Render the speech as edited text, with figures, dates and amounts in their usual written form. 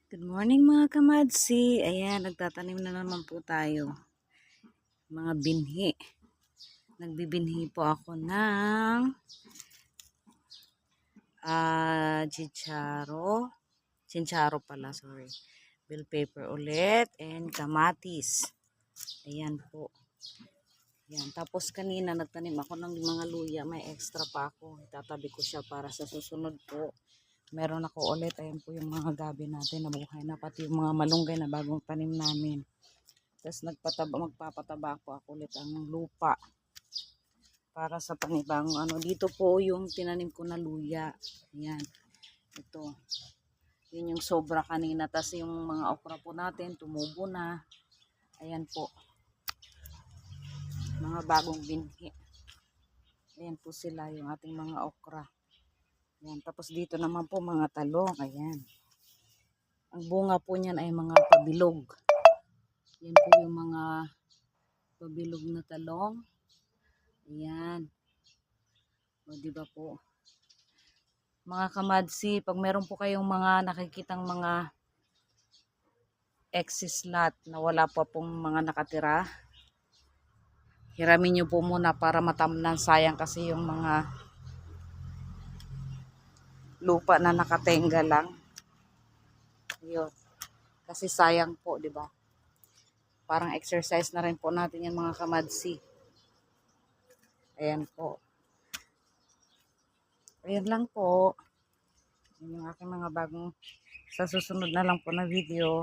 Good morning mga kamadsi. Ayan, nagtatanim na naman po tayo. Mga binhi. Nagbibinhi po ako ng chincharo pala, sorry. Bell pepper ulit and kamatis. Ayan po. Ayan. Tapos kanina nagtanim ako ng mga luya. May extra pa ako. Itatabi ko siya para sa susunod po. Meron ako ulit. Ayan po yung mga gabi natin. Nabuhay na pati yung mga malunggay na bagong tanim namin. Tapos magpapataba ako ulit ang lupa para sa panibagong ano. Dito po yung tinanim ko na luya. Ayan. Ito. Yun yung sobra kanina. Tapos yung mga okra po natin tumubo na. Ayan po. Mga bagong binhi. Ayan po sila yung ating mga okra. Ayan. Tapos dito naman po mga talong. Ayan. Ang bunga po niyan ay mga pabilog. Yan po yung mga pabilog na talong. Ayan. O diba po. Mga kamadsi, pag meron po kayong mga nakikitang mga excess lot na wala pa pong mga nakatira, hiramin nyo po muna para matamnan. Sayang kasi yung mga lupa na nakatenga lang. Yun. Kasi sayang po, di ba? Parang exercise na rin po natin yan mga kamadsi. Ayan po. Ayan lang po. Yun yung aking mga bagong sa susunod na lang po na video.